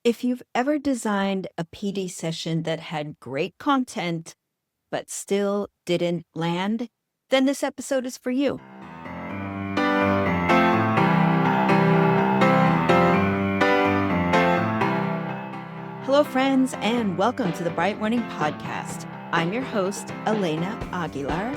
If you've ever designed a PD session that had great content but still didn't land, then this episode is for you. Hello, friends, and welcome to the Bright Morning Podcast. I'm your host, Elena Aguilar,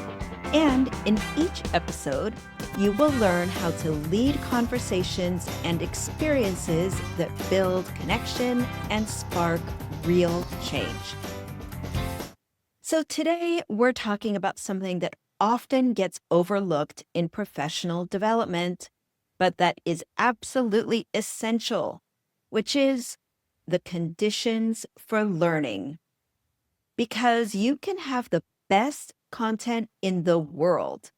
and in each episode, you will learn how to lead conversations and experiences that build connection and spark real change. So today, we're talking about something that often gets overlooked in professional development, but that is absolutely essential, which is the conditions for learning. Because you can have the best content in the world,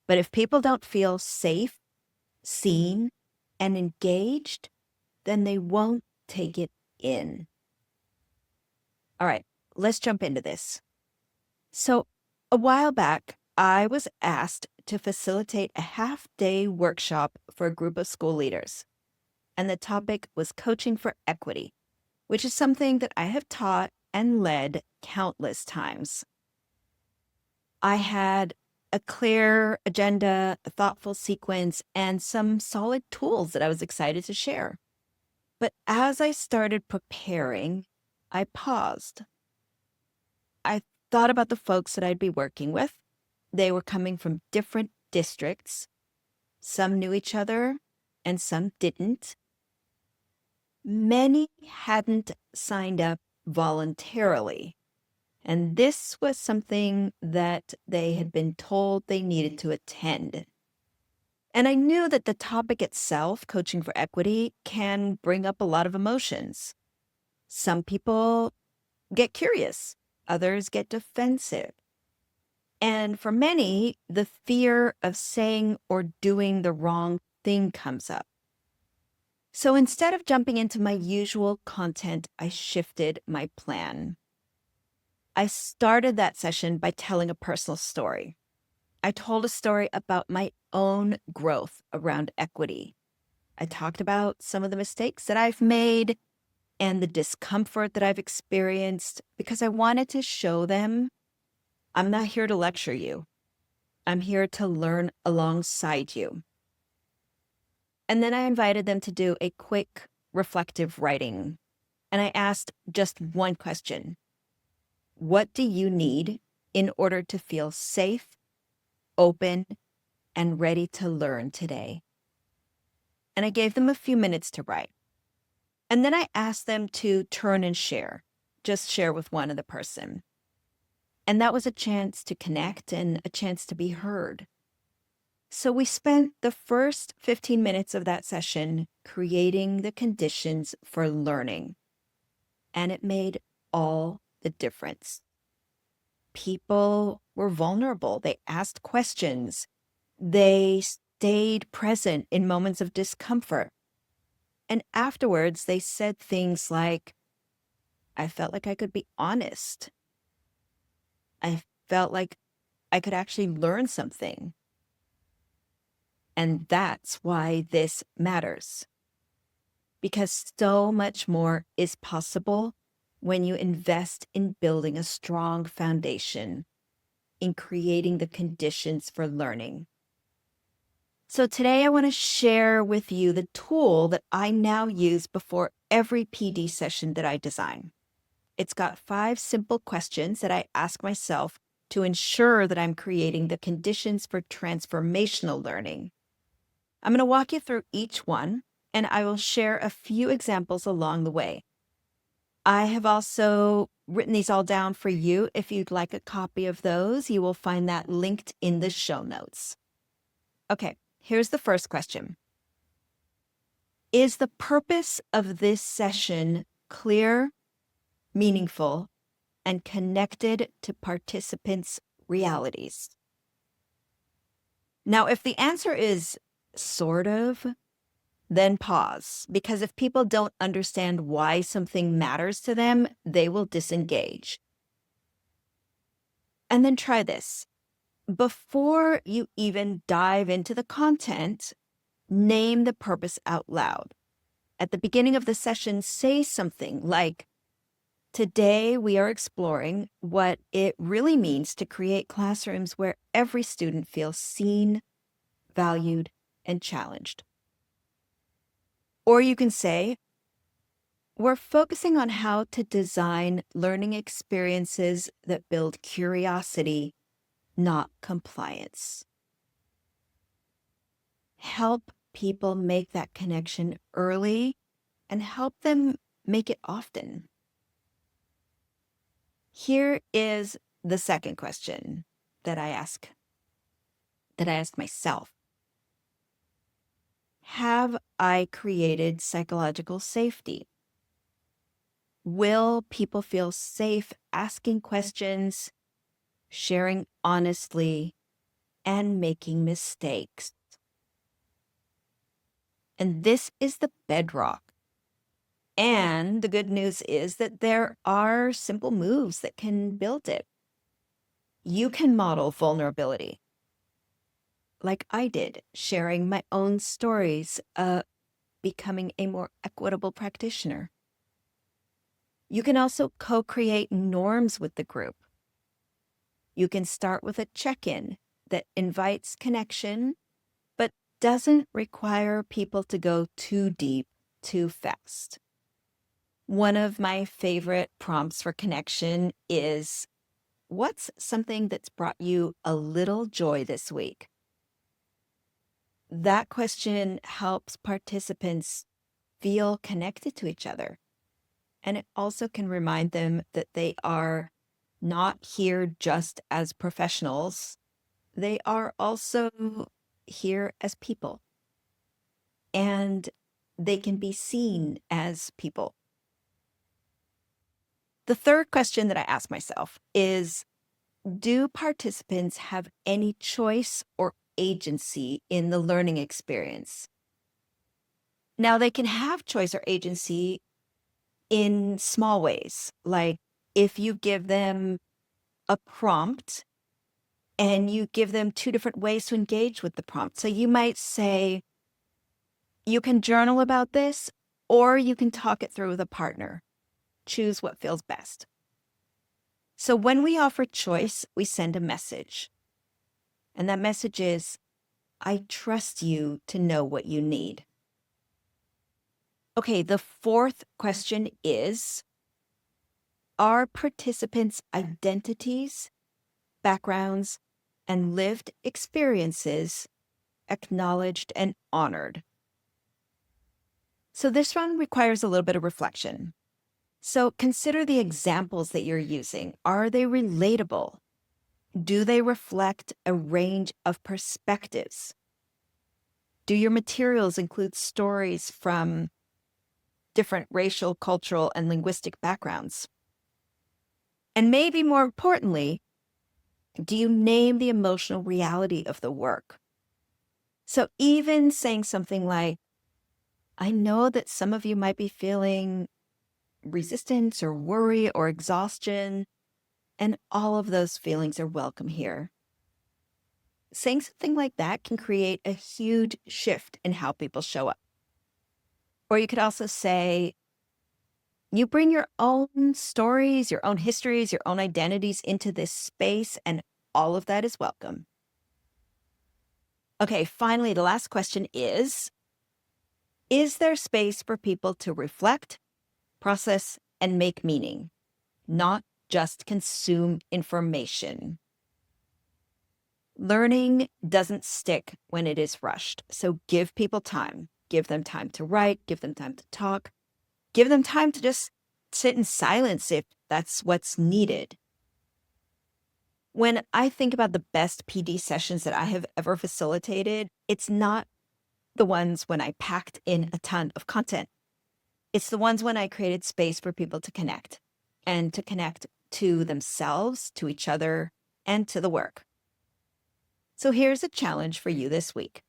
but if people don't feel safe, seen, and engaged, then they won't take it in. All right, let's jump into this. So, a while back, I was asked to facilitate a half-day workshop for a group of school leaders, and the topic was coaching for equity, which is something that I have taught and led countless times. I had a clear agenda, a thoughtful sequence, and some solid tools that I was excited to share. But as I started preparing, I paused. I thought about the folks that I'd be working with. They were coming from different districts. Some knew each other and some didn't. Many hadn't signed up voluntarily. And this was something that they had been told they needed to attend. And I knew that the topic itself, coaching for equity, can bring up a lot of emotions. Some people get curious, others get defensive. And for many, the fear of saying or doing the wrong thing comes up. So instead of jumping into my usual content, I shifted my plan. I started that session by telling a personal story. I told a story about my own growth around equity. I talked about some of the mistakes that I've made and the discomfort that I've experienced because I wanted to show them I'm not here to lecture you. I'm here to learn alongside you. And then I invited them to do a quick reflective writing. And I asked just one question. What do you need in order to feel safe, open, and ready to learn today? And I gave them a few minutes to write. And then I asked them to turn and share, just share with one other person. And that was a chance to connect and a chance to be heard. So we spent the first 15 minutes of that session creating the conditions for learning. And it made all the difference. People were vulnerable. They asked questions. They stayed present in moments of discomfort. And afterwards, they said things like, I felt like I could be honest. I felt like I could actually learn something. And that's why this matters. Because so much more is possible when you invest in building a strong foundation, in creating the conditions for learning. So today I want to share with you the tool that I now use before every PD session that I design. It's got 5 simple questions that I ask myself to ensure that I'm creating the conditions for transformational learning. I'm going to walk you through each one, and I will share a few examples along the way. I have also written these all down for you. If you'd like a copy of those, you will find that linked in the show notes. Okay, here's the first question. Is the purpose of this session clear, meaningful, and connected to participants' realities? Now, if the answer is sort of, then pause, because if people don't understand why something matters to them, they will disengage. And then try this. Before you even dive into the content, name the purpose out loud. at the beginning of the session, say something like, "Today we are exploring what it really means to create classrooms where every student feels seen, valued, and challenged." Or you can say, "We're focusing on how to design learning experiences that build curiosity, not compliance." Help people make that connection early and help them make it often. Here is the second question that I ask myself. Have I created psychological safety? Will people feel safe asking questions, sharing honestly, and making mistakes? And this is the bedrock. And the good news is that there are simple moves that can build it. You can model vulnerability, like I did, sharing my own stories, becoming a more equitable practitioner. You can also co-create norms with the group. You can start with a check-in that invites connection, but doesn't require people to go too deep, too fast. One of my favorite prompts for connection is, "What's something that's brought you a little joy this week?" That question helps participants feel connected to each other. And it also can remind them that they are not here just as professionals. They are also here as people. And they can be seen as people. The third question that I ask myself is, do participants have any choice or agency in the learning experience? Now, they can have choice or agency in small ways, like if you give them a prompt and you give them two different ways to engage with the prompt. So you might say, "You can journal about this, or you can talk it through with a partner. Choose what feels best." So when we offer choice, we send a message. And that message is, "I trust you to know what you need." Okay, the fourth question is, are participants' identities, backgrounds, and lived experiences acknowledged and honored? So this one requires a little bit of reflection. So consider the examples that you're using. Are they relatable? Do they reflect a range of perspectives? Do your materials include stories from different racial, cultural, and linguistic backgrounds? And maybe more importantly, do you name the emotional reality of the work? So even saying something like, "I know that some of you might be feeling resistance or worry or exhaustion, and all of those feelings are welcome here." Saying something like that can create a huge shift in how people show up. Or you could also say, "You bring your own stories, your own histories, your own identities into this space, and all of that is welcome." Okay, finally, the last question is there space for people to reflect, process, and make meaning, not just consume information? Learning doesn't stick when it is rushed. So give people time. Give them time to write, give them time to talk, give them time to just sit in silence if that's what's needed. When I think about the best PD sessions that I have ever facilitated, it's not the ones when I packed in a ton of content. It's the ones when I created space for people to connect and to connect to themselves, to each other, and to the work. So here's a challenge for you this week.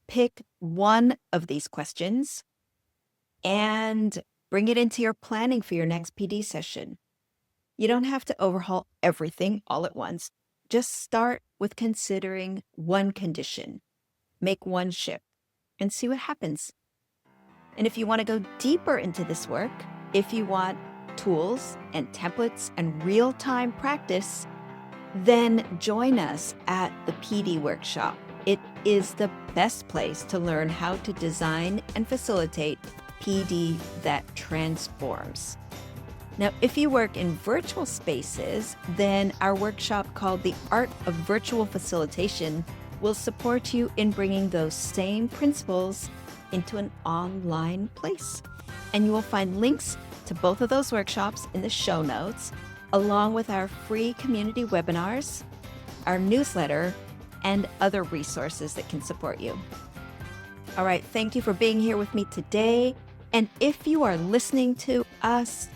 Pick one of these questions and bring it into your planning for your next PD session. You don't have to overhaul everything all at once. Just start with considering one condition, make one shift, and see what happens. And if you want to go deeper into this work, if you want tools and templates and real-time practice, then join us at the PD workshop. It is the best place to learn how to design and facilitate PD that transforms. Now, if you work in virtual spaces, then our workshop called The Art of Virtual Facilitation will support you in bringing those same principles into an online place. And you will find links to both of those workshops in the show notes, along with our free community webinars, our newsletter, and other resources that can support you. All right, thank you for being here with me today. And if you are listening to us,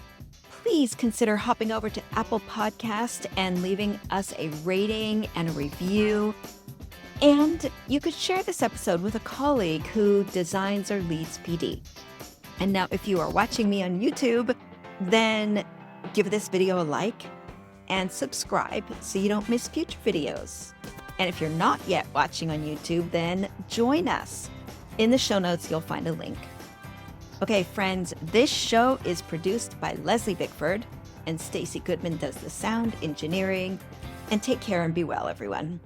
please consider hopping over to Apple Podcast and leaving us a rating and a review. And you could share this episode with a colleague who designs or leads PD. And now, if you are watching me on YouTube, then give this video a like and subscribe so you don't miss future videos. And if you're not yet watching on YouTube, then join us. In the show notes, you'll find a link. Okay, friends, this show is produced by Leslie Bickford, and Stacy Goodman does the sound engineering. And take care and be well, everyone.